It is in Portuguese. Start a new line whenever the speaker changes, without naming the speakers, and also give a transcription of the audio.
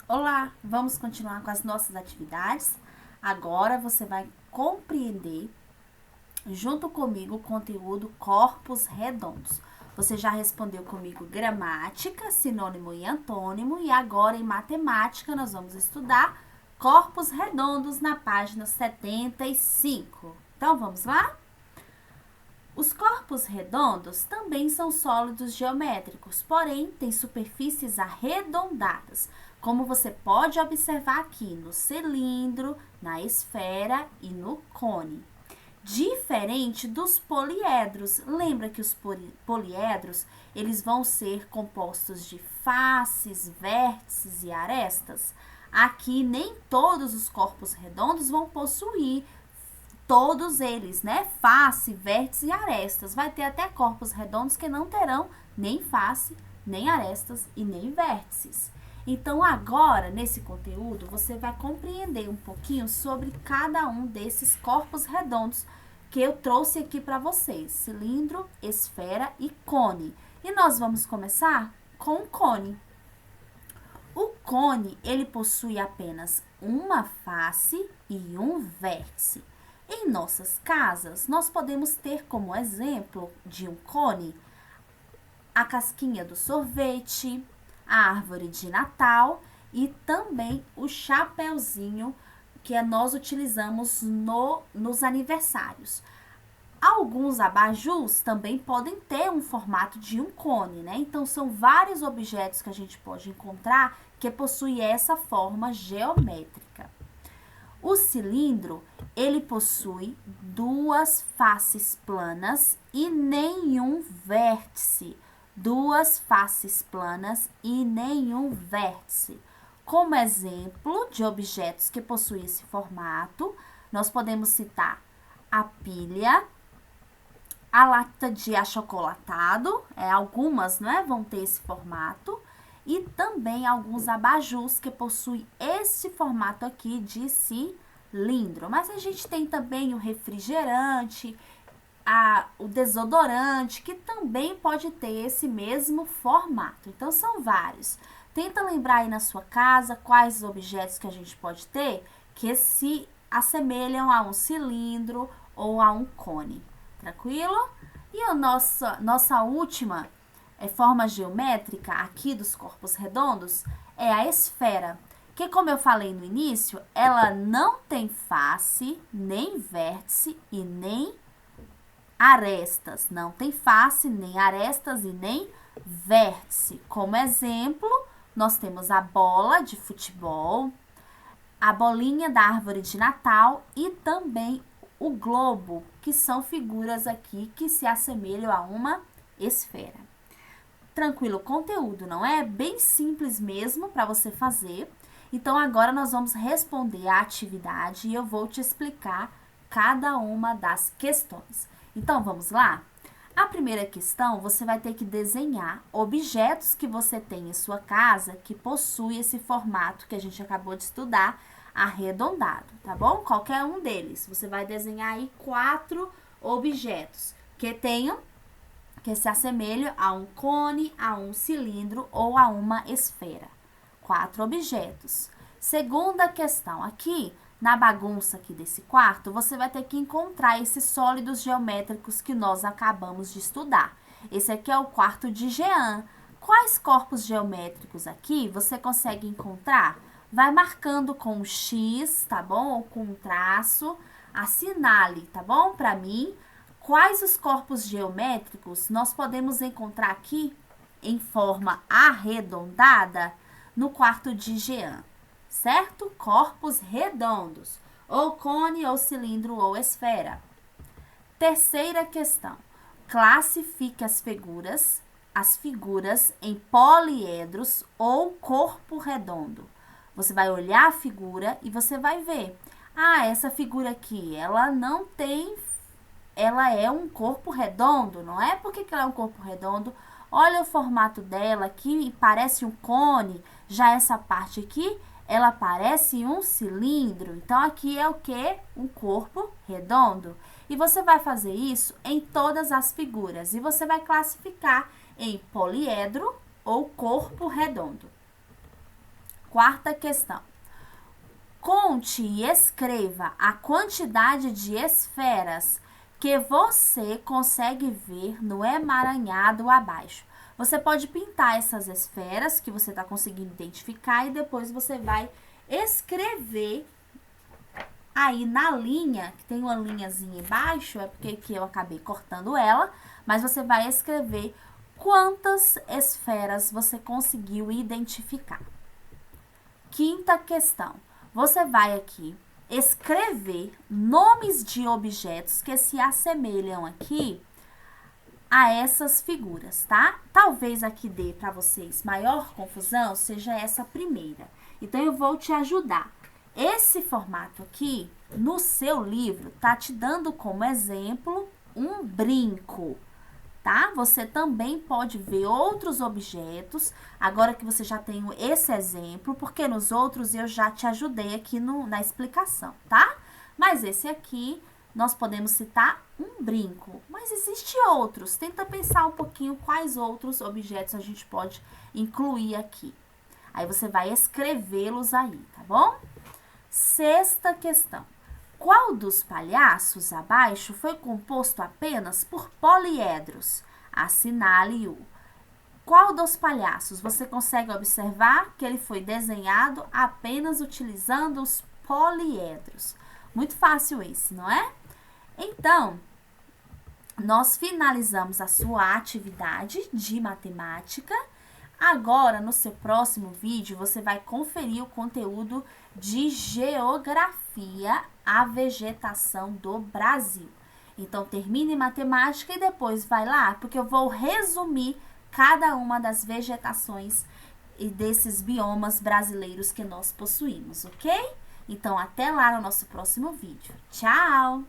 Olá, vamos continuar com as nossas atividades. Agora você vai compreender, junto comigo, o conteúdo corpos redondos. Você já respondeu comigo gramática, sinônimo e antônimo, e agora em matemática nós vamos estudar corpos redondos na página 75. Então vamos lá? Os corpos redondos também são sólidos geométricos, porém têm superfícies arredondadas, como você pode observar aqui no cilindro, na esfera e no cone. Diferente dos poliedros. Lembra que os poliedros, eles vão ser compostos de faces, vértices e arestas? Aqui nem todos os corpos redondos vão possuir todos eles, né? Face, vértices e arestas. Vai ter até corpos redondos que não terão nem face, nem arestas e nem vértices. Então, agora, nesse conteúdo, você vai compreender um pouquinho sobre cada um desses corpos redondos que eu trouxe aqui para vocês: cilindro, esfera e cone. E nós vamos começar com o cone. O cone, ele possui apenas uma face e um vértice. Em nossas casas, nós podemos ter como exemplo de um cone a casquinha do sorvete, a árvore de Natal e também o chapeuzinho que nós utilizamos nos aniversários. Alguns abajus também podem ter um formato de um cone, né? Então, são vários objetos que a gente pode encontrar que possuem essa forma geométrica. O cilindro, ele possui duas faces planas e nenhum vértice. Duas faces planas e nenhum vértice. Como exemplo de objetos que possuem esse formato, nós podemos citar a pilha, a lata de achocolatado, algumas, né, vão ter esse formato, e também alguns abajus que possuem esse formato aqui de cilindro. Mas a gente tem também o refrigerante, o desodorante, que também pode ter esse mesmo formato. Então, são vários. Tenta lembrar aí na sua casa quais objetos que a gente pode ter que se assemelham a um cilindro ou a um cone. Tranquilo? E a nossa última forma geométrica aqui dos corpos redondos é a esfera, que, como eu falei no início, ela não tem face, nem vértice e nem arestas. Não tem face, nem arestas e nem vértice. Como exemplo, nós temos a bola de futebol, a bolinha da árvore de Natal e também o globo, que são figuras aqui que se assemelham a uma esfera. Tranquilo conteúdo, não é? Bem simples mesmo para você fazer. Então, agora nós vamos responder a atividade e eu vou te explicar cada uma das questões. Então, vamos lá? A primeira questão, você vai ter que desenhar objetos que você tem em sua casa que possuem esse formato que a gente acabou de estudar, arredondado, tá bom? Qualquer um deles. Você vai desenhar aí 4 objetos que se assemelham a um cone, a um cilindro ou a uma esfera. 4 objetos. Segunda questão, aqui na bagunça aqui desse quarto, você vai ter que encontrar esses sólidos geométricos que nós acabamos de estudar. Esse aqui é o quarto de Jean. Quais corpos geométricos aqui você consegue encontrar? Vai marcando com um X, tá bom? Ou com um traço. Assinale, tá bom? Para mim, quais os corpos geométricos nós podemos encontrar aqui em forma arredondada no quarto de Jean, certo? Corpos redondos, ou cone, ou cilindro, ou esfera. Terceira questão. Classifique as figuras em poliedros ou corpo redondo. Você vai olhar a figura e você vai ver. Essa figura aqui, ela não tem, ela é um corpo redondo, não é? Por que ela é um corpo redondo? Olha o formato dela aqui, parece um cone. Já essa parte aqui, ela parece um cilindro. Então, aqui é o que? Um corpo redondo. E você vai fazer isso em todas as figuras. E você vai classificar em poliedro ou corpo redondo. Quarta questão. Conte e escreva a quantidade de esferas que você consegue ver no emaranhado abaixo. Você pode pintar essas esferas que você está conseguindo identificar e depois você vai escrever aí na linha, que tem uma linhazinha embaixo, é porque que eu acabei cortando ela, mas você vai escrever quantas esferas você conseguiu identificar. Quinta questão. Você vai aqui escrever nomes de objetos que se assemelham aqui a essas figuras, tá? Talvez aqui dê para vocês maior confusão, seja essa primeira. Então, eu vou te ajudar. Esse formato aqui, no seu livro, tá te dando como exemplo um brinco, tá? Você também pode ver outros objetos, agora que você já tem esse exemplo, porque nos outros eu já te ajudei aqui na explicação, tá? Mas esse aqui, nós podemos citar um brinco, mas existe outros. Tenta pensar um pouquinho quais outros objetos a gente pode incluir aqui. Aí você vai escrevê-los aí, tá bom? Sexta questão. Qual dos palhaços abaixo foi composto apenas por poliedros? Assinale-o. Qual dos palhaços você consegue observar que ele foi desenhado apenas utilizando os poliedros? Muito fácil esse, não é? Então, nós finalizamos a sua atividade de matemática. Agora, no seu próximo vídeo, você vai conferir o conteúdo de geografia, a vegetação do Brasil. Então, termine matemática e depois vai lá, porque eu vou resumir cada uma das vegetações e desses biomas brasileiros que nós possuímos, ok? Então, até lá no nosso próximo vídeo. Tchau!